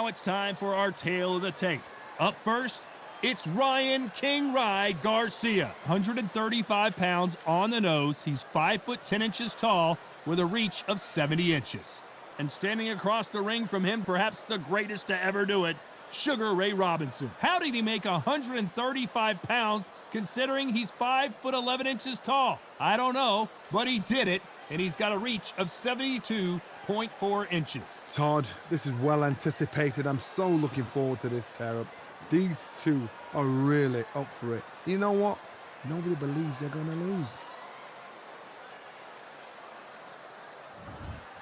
Now it's time for our tale of the tape. Up first, it's Ryan King Rye Garcia. 135 pounds on the nose. He's 5 foot 10 inches tall with a reach of 70 inches. And standing across the ring from him, perhaps the greatest to ever do it, Sugar Ray Robinson. How did he make 135 pounds considering he's 5 foot 11 inches tall? I don't know, but he did it, and he's got a reach of 72.4 inches. Todd, this is well anticipated. I'm so looking forward to this tear-up. These two are really up for it. You know what? Nobody believes they're going to lose.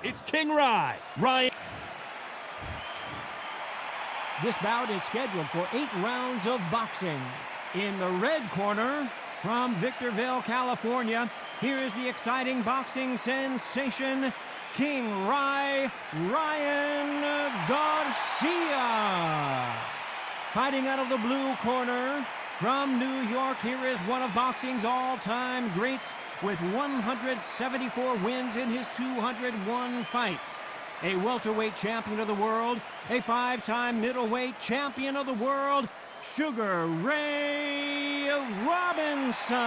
It's King Rye. Ryan. This bout is scheduled for 8 rounds of boxing. In the red corner, from Victorville, California, here is the exciting boxing sensation, King Rye, Ryan Garcia. Fighting out of the blue corner, from New York, here is one of boxing's all-time greats with 174 wins in his 201 fights. A welterweight champion of the world, a 5-time middleweight champion of the world, Sugar Ray Robinson.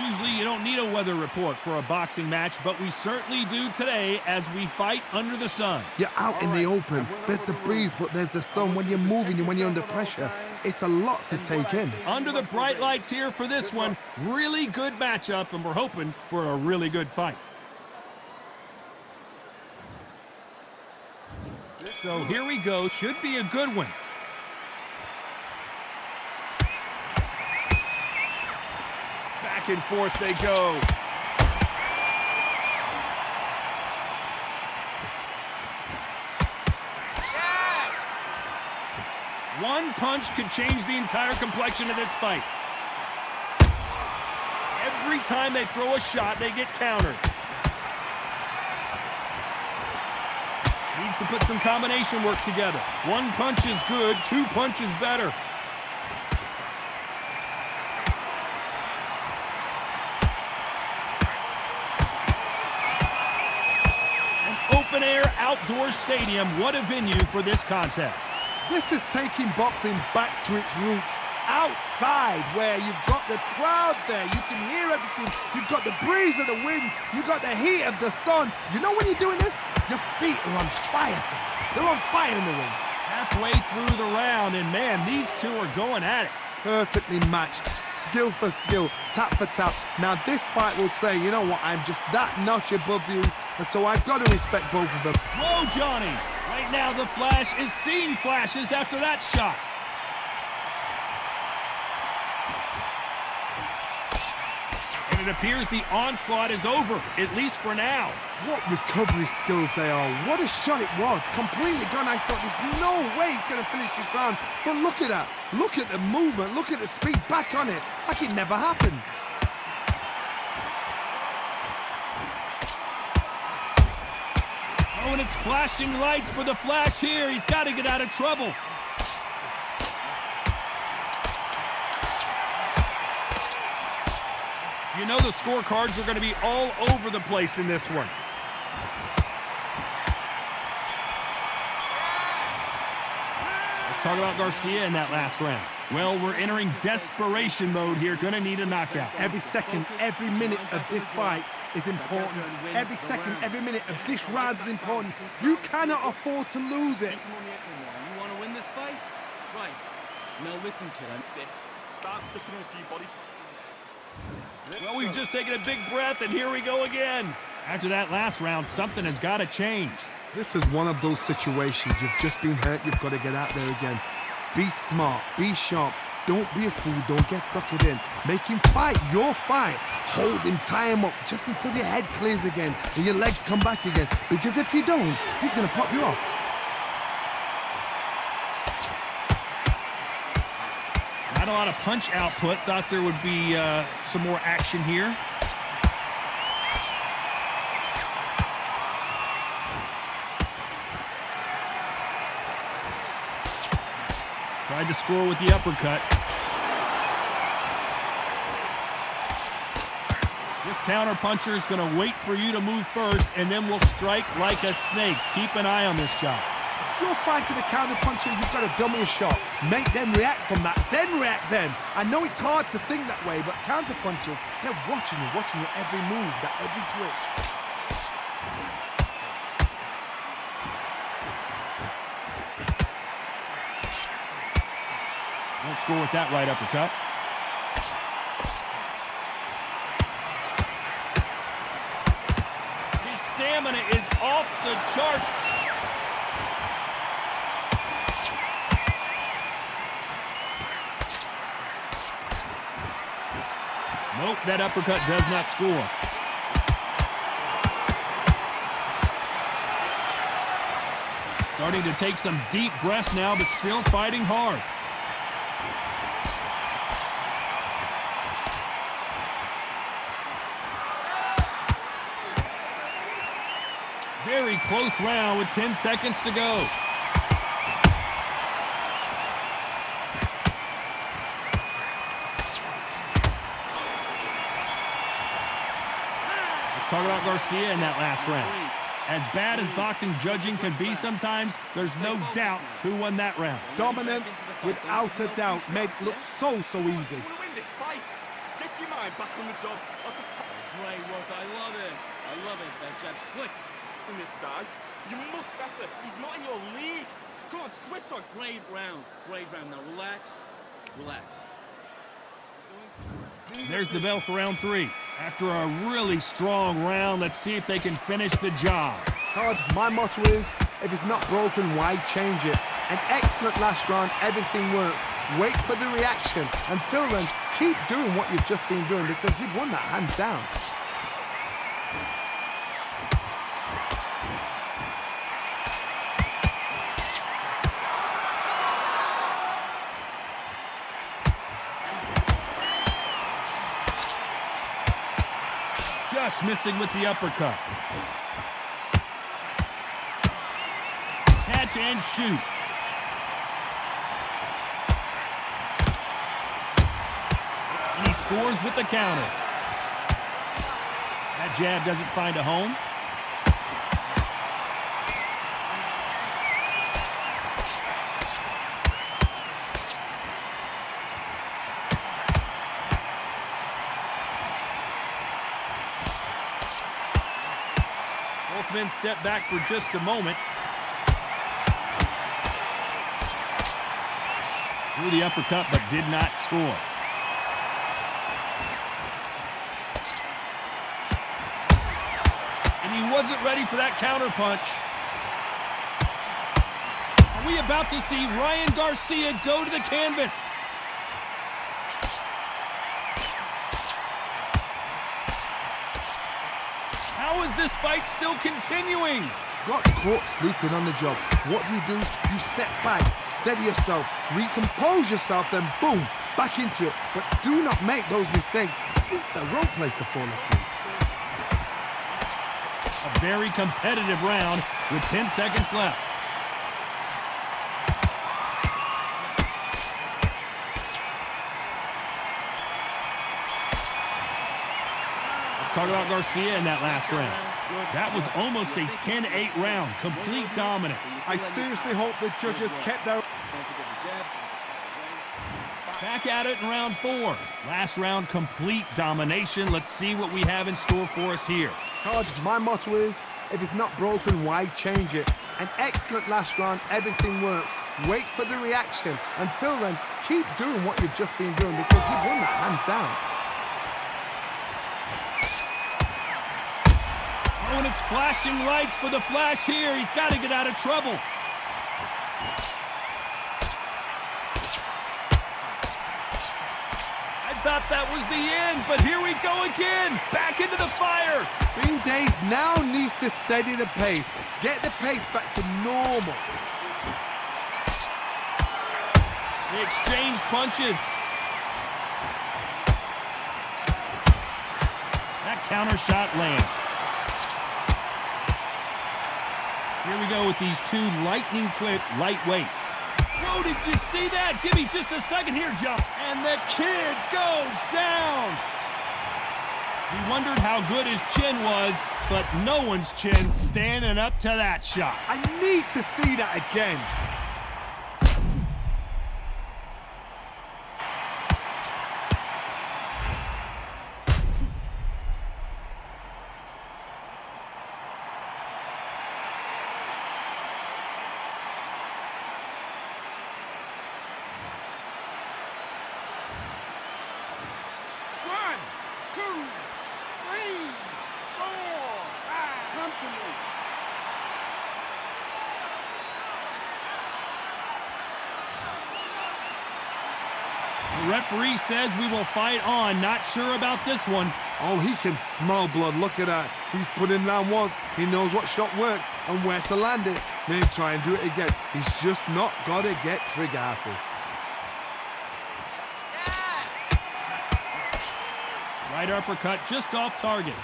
Usually you don't need a weather report for a boxing match, but we certainly do today as we fight under the sun. You're out in the open. There's the breeze, but there's the sun. When you're moving and when you're under pressure, it's a lot to take in. Under the bright lights here for this one, really good matchup, and we're hoping for a really good fight. So here we go. Should be a good one. Back and forth they go. One punch could change the entire complexion of this fight. Every time they throw a shot, they get countered. Needs to put some combination work together. One punch is good, 2 punches better. An open-air outdoor stadium. What a venue for this contest. This is taking boxing back to its roots. Outside, where you've got the crowd there, you can hear everything. You've got the breeze of the wind, you've got the heat of the sun. You know when you're doing this? Your feet are on fire. They're on fire in the ring. Halfway through the round, and man, these two are going at it. Perfectly matched, skill for skill, tap for tap. Now this fight will say, you know what, I'm just that notch above you, and so I've got to respect both of them. Whoa, Johnny! Right now the Flash is seeing flashes after that shot. And it appears the onslaught is over, at least for now. What recovery skills they are. What a shot it was. Completely gone. I thought there's no way he's going to finish this round. But look at that. Look at the movement. Look at the speed back on it. Like it never happened. Oh, and it's flashing lights for the Flash here. He's got to get out of trouble. You know the scorecards are going to be all over the place in this one. Let's talk about Garcia in that last round. Well, we're entering desperation mode here. Going to need a knockout. Every second, every minute of this fight is important. Every second, every minute of this round is important. You cannot afford to lose it. You want to win this fight? Right. Now listen, kid, start sticking in a few bodies. Well, we've just taken a big breath, and here we go again. After that last round, something has got to change. This is one of those situations. You've just been hurt. You've got to get out there again. Be smart. Be sharp. Don't be a fool. Don't get suckered in. Make him fight your fight. Hold him, tie him up, just until your head clears again and your legs come back again. Because if you don't, he's going to pop you off. Not a lot of punch output. Thought there would be some more action here. Tried to score with the uppercut. This counter-puncher is going to wait for you to move first, and then will strike like a snake. Keep an eye on this guy. You're fighting a counter puncher, you've got to dummy a shot. Make them react from that, then react then. I know it's hard to think that way, but counter punchers, they're watching your every move, that every twitch. Won't score with that right uppercut. His stamina is off the charts. Nope, that uppercut does not score. Starting to take some deep breaths now, but still fighting hard. Very close round with 10 seconds to go. Let's talk about Garcia in that last round. As bad as boxing judging can be sometimes, there's no doubt who won that round. Dominance, without a doubt, made look so easy. Win this fight. Get your mind back on the job. Great work. I love it. I love it. That jab slick. In this guy, you're much better. He's not in your league. Come on, switch on. Great round. Great round. Now relax. Relax. There's the bell for round 3. After a really strong round, let's see if they can finish the job. Todd, my motto is, if it's not broken, why change it? An excellent last round, everything works. Wait for the reaction. Until then, keep doing what you've just been doing because you've won that hands down. Just missing with the uppercut. Catch and shoot. And he scores with the counter. That jab doesn't find a home. Both men step back for just a moment. Threw the uppercut, but did not score. And he wasn't ready for that counter punch. Are we about to see Ryan Garcia go to the canvas? How is this fight still continuing? Got caught sleeping on the job. What do? You step back, steady yourself, recompose yourself, then boom, back into it. But do not make those mistakes. This is the wrong place to fall asleep. A very competitive round with 10 seconds left. Talk about Garcia in that last round. That was almost a 10-8 round, complete dominance. I seriously hope the judges kept their... Back at it in round 4. Last round, complete domination. Let's see what we have in store for us here. Todd, my motto is, if it's not broken, why change it? An excellent last round, everything works. Wait for the reaction. Until then, keep doing what you've just been doing because you've won that hands down. Oh, and it's flashing lights for the flash here. He's got to get out of trouble. I thought that was the end, but here we go again. Back into the fire. Green Days now needs to steady the pace. Get the pace back to normal. They exchange punches. That counter shot lands. Here we go with these two lightning-quick lightweights. Whoa, did you see that? Give me just a second here, jump. And the kid goes down. We wondered how good his chin was. but no one's chin standing up to that shot. I need to see that again. The referee says we will fight on. Not sure about this one. Oh, he can smell blood. Look at that. He's put in round once. He knows what shot works and where to land it. Then try and do it again. He's just not got to get trigger happy. Right uppercut just off target.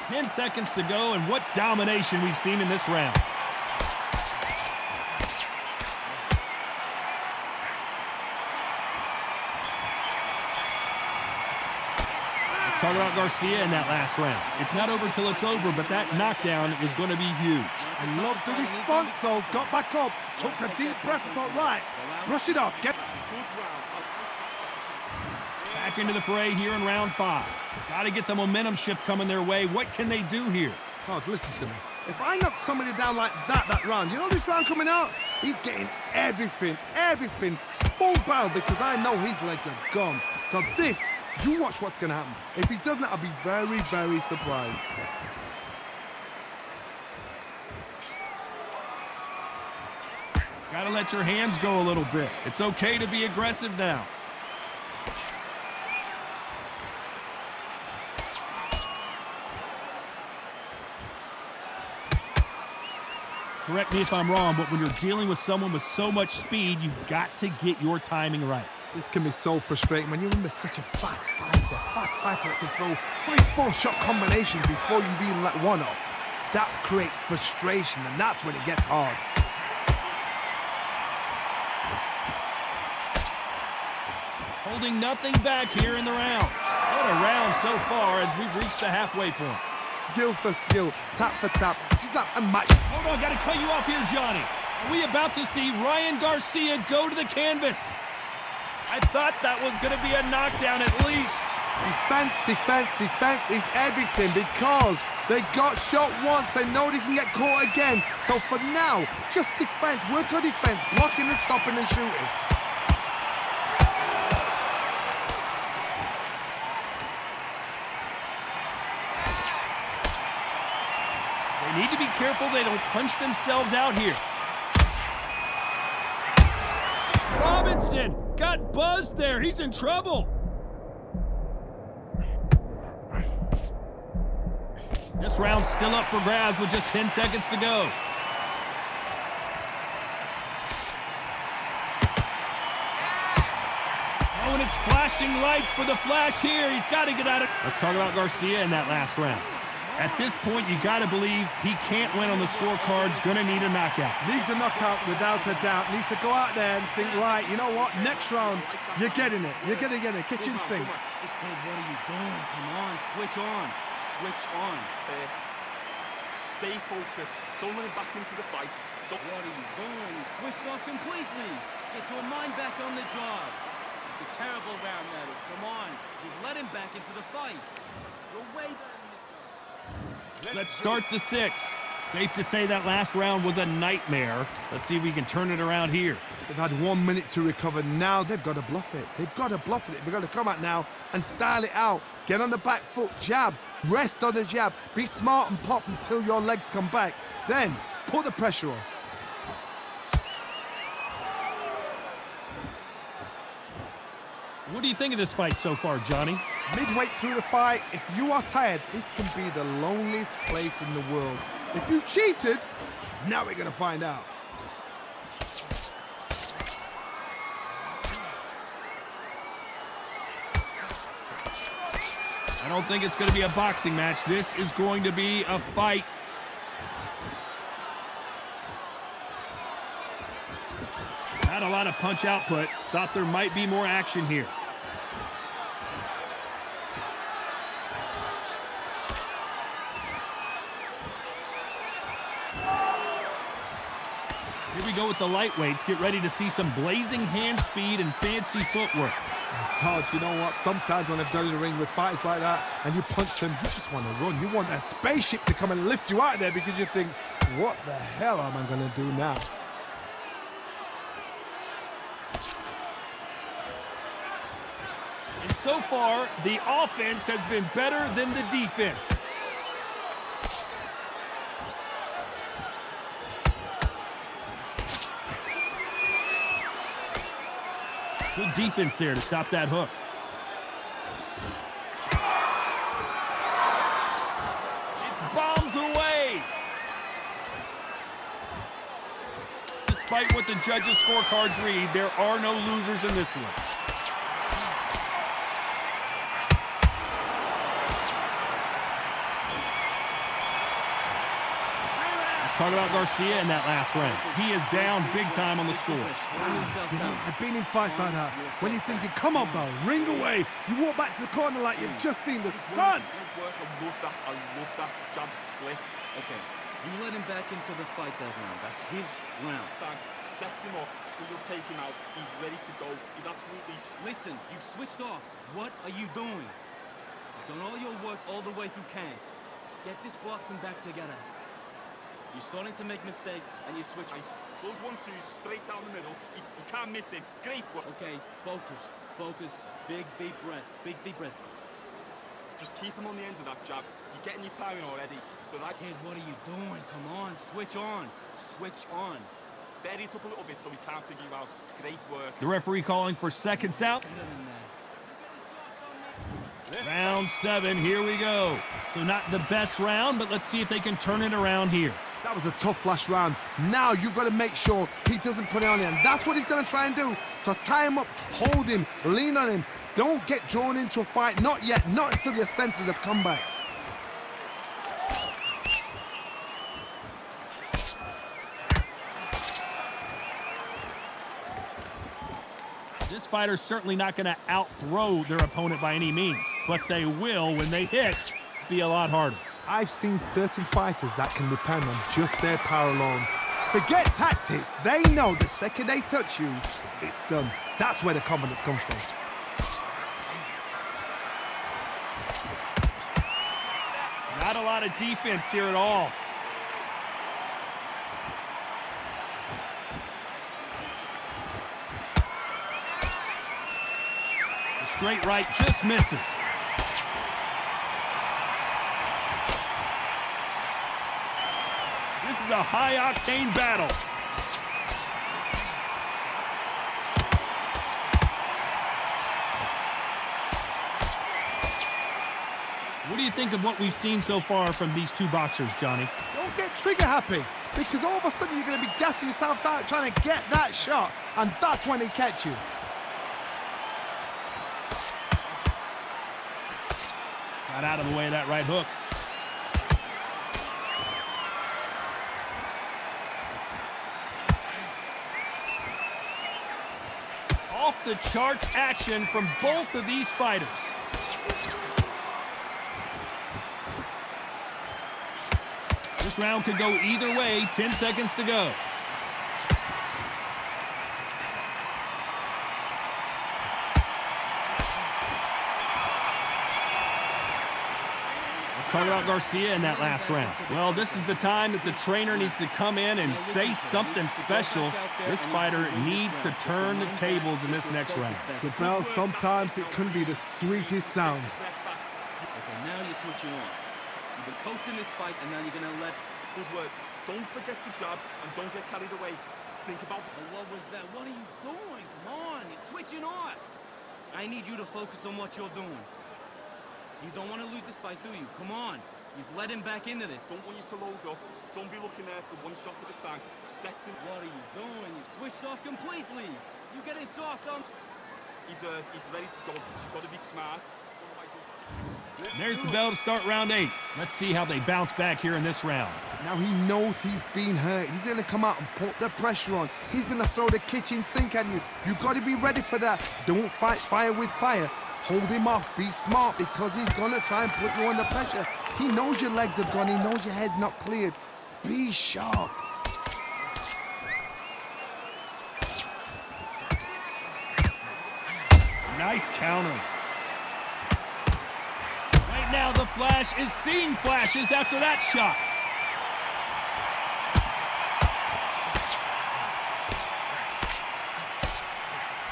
Ten seconds to go, and what domination we've seen in this round. Let's talk about Garcia in that last round. It's not over till it's over, but that knockdown is going to be huge. I love the response, though. Got back up, took a deep breath and thought, right, brush it off. Get back into the fray here in round 5. Got to get the momentum shift coming their way. What can they do here? God, listen to me. If I knock somebody down like that round, you know this round coming out? He's getting everything, full barrel because I know his legs are gone. So this, you watch what's going to happen. If he doesn't, I'll be very, very surprised. Got to let your hands go a little bit. It's okay to be aggressive now. Correct me if I'm wrong, but when you're dealing with someone with so much speed, you've got to get your timing right. This can be so frustrating when you're under such a fast fighter that can throw 3-4 shot combinations before you even let one off. That creates frustration, and that's when it gets hard. Holding nothing back here in the round. What a round so far as we've reached the halfway point. Skill for skill, tap for tap. She's like a match. Hold on, got to cut you off here, Johnny. Are we about to see Ryan Garcia go to the canvas? I thought that was going to be a knockdown at least. Defense is everything because they got shot once. They know they can get caught again. So for now, just defense. Work on defense, blocking and stopping and shooting. They need to be careful they don't punch themselves out here. Robinson got buzzed there. He's in trouble. This round's still up for grabs with just 10 seconds to go. Oh, and it's flashing lights for the flash here. He's got to get out of... Let's talk about Garcia in that last round. At this point, you got to believe he can't win on the scorecards. Going to need a knockout. Needs a knockout without a doubt. Needs to go out there and think, right, you know what? Next round, you're getting it. You're going to get it. Kitchen sink. Just kid, what are you doing? Come on, switch on. Switch on. Stay focused. Don't let him back into the fight. What are you doing? You switched off completely. Get your mind back on the job. It's a terrible round, Meadows. Come on. You've let him back into the fight. You're way better than this round. Let's start the 6. Safe to say that last round was a nightmare. Let's see if we can turn it around here. They've had 1 minute to recover. Now they've got to bluff it. They've got to bluff it. They've got to come out now and style it out. Get on the back foot, jab, rest on the jab. Be smart and pop until your legs come back. Then put the pressure on. What do you think of this fight so far, Johnny? Midway through the fight, if you are tired, this can be the loneliest place in the world. If you cheated, now we're going to find out. I don't think it's going to be a boxing match. This is going to be a fight. lot of punch output. Thought there might be more action here. Here we go with the lightweights. Get ready to see some blazing hand speed and fancy footwork. Todd, you know what? Sometimes when I've done in the ring with fighters like that and you punch them, you just want to run. You want that spaceship to come and lift you out of there because you think, what the hell am I going to do now? And so far, the offense has been better than the defense. Good defense there to stop that hook. It's bombs away. Despite what the judges' scorecards read, there are no losers in this one. Talk about Garcia in that last round. He is down big time on the score. You know, I've been in fights like that. When you're thinking, come on, Bell, ring away. You walk back to the corner like you've just seen the sun. Good work. I love that. I love that. Jab slick. Okay, you let him back into the fight that round. That's his round. Tag sets him up. You'll take him out. He's ready to go. He's absolutely... Listen, you've switched off. What are you doing? You've done all your work all the way through camp. Get this boxing back together. You're starting to make mistakes, and you switch. Those 1-2s straight down the middle. You can't miss him. Great work. Okay, focus. Focus. Big, deep breaths. Big, deep breaths. Just keep him on the end of that jab. You're getting your timing already. But that Kid, what are you doing? Come on, switch on. Switch on. bury it up a little bit so we can't figure you out. Great work. The referee calling for seconds out. Better than that. Round 7, here we go. So not the best round, but let's see if they can turn it around here. That was a tough last round. Now you've got to make sure he doesn't put it on him. That's what he's going to try and do. So tie him up, hold him, lean on him. Don't get drawn into a fight. Not yet. Not until your senses have come back. This fighter's certainly not going to out-throw their opponent by any means, but they will, when they hit, be a lot harder. I've seen certain fighters that can depend on just their power alone. Forget tactics. They know the second they touch you, it's done. That's where the confidence comes from. Not a lot of defense here at all. The straight right just misses. This is a high-octane battle. What do you think of what we've seen so far from these two boxers, Johnny? Don't get trigger happy, because all of a sudden you're going to be gassing yourself out trying to get that shot, and that's when they catch you. Got out of the way of that right hook. Off the charts action from both of these fighters. This round could go either way. 10 seconds to go. Let's talk about Garcia in that last round. Well, this is the time that the trainer needs to come in and say something special. This fighter needs to turn the tables in this next round. The bell, sometimes it can be the sweetest sound. Okay, now you're switching on. You've been coasting this fight, and now you're going to let... Good work. Don't forget the jab and don't get carried away. Think about... What was that? What are you doing? Come on, you're switching off. I need you to focus on what you're doing. You don't want to lose this fight, do you? Come on. You've led him back into this. Don't want you to load up. Don't be looking there for one shot at a time. Set him. What are you doing? You've switched off completely. You're getting soft on... He's ready to go. But you've got to be smart. Otherwise, he'll... There's the bell to start round 8. Let's see how they bounce back here in this round. Now he knows he's been hurt. He's going to come out and put the pressure on. He's going to throw the kitchen sink at you. You've got to be ready for that. Don't fight fire with fire. Hold him off. Be smart because he's going to try and put you under pressure. He knows your legs are gone. He knows your head's not cleared. Be sharp. Nice counter. Right now, the Flash is seeing flashes after that shot.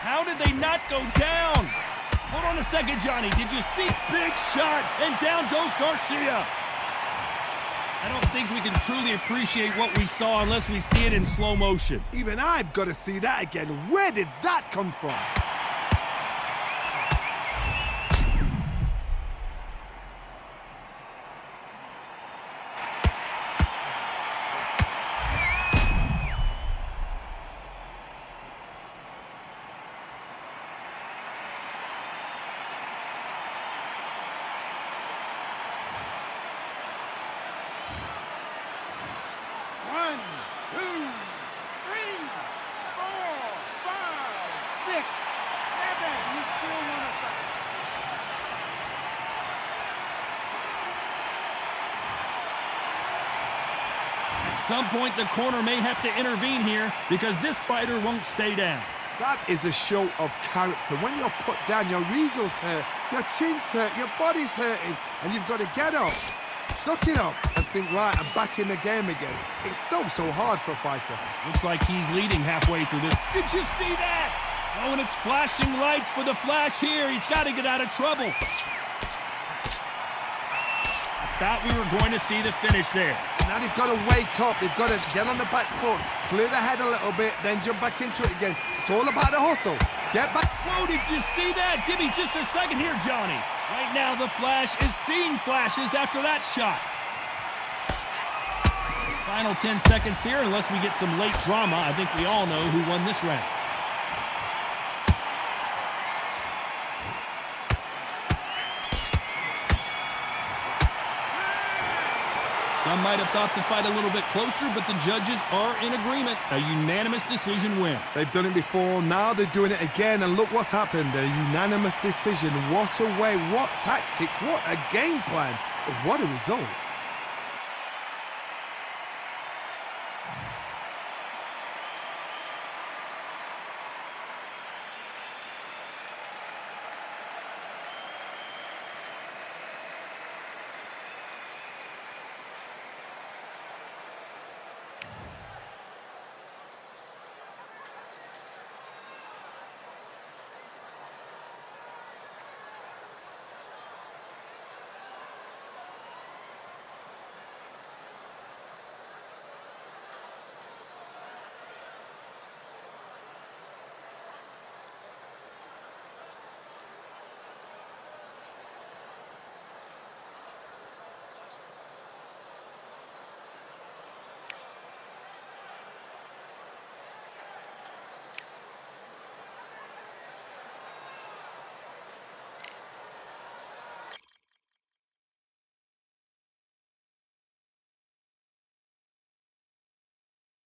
How did they not go down? Hold on a second, Johnny. Did you see? Big shot, and down goes Garcia. I don't think we can truly appreciate what we saw unless we see it in slow motion. Even I've got to see that again. Where did that come from? At some point, the corner may have to intervene here because this fighter won't stay down. That is a show of character. When you're put down, your ego's hurt, your chin's hurt, your body's hurting, and you've got to get up, suck it up, and think, right, I'm back in the game again. It's so hard for a fighter. Looks like he's leading halfway through this. Did you see that? Oh, and it's flashing lights for the Flash here. He's got to get out of trouble. I thought we were going to see the finish there. Now they've got to wake up. They've got to get on the back foot, clear the head a little bit, then jump back into it again. It's all about the hustle. Get back. Whoa, did you see that? Give me just a second here, Johnny. Right now, the Flash is seeing flashes after that shot. Final 10 seconds here, unless we get some late drama. I think we all know who won this round. Some might have thought the fight a little bit closer, but the judges are in agreement. A unanimous decision win. They've done it before, now they're doing it again, and look what's happened. A unanimous decision. What a way, what tactics, what a game plan. What a result.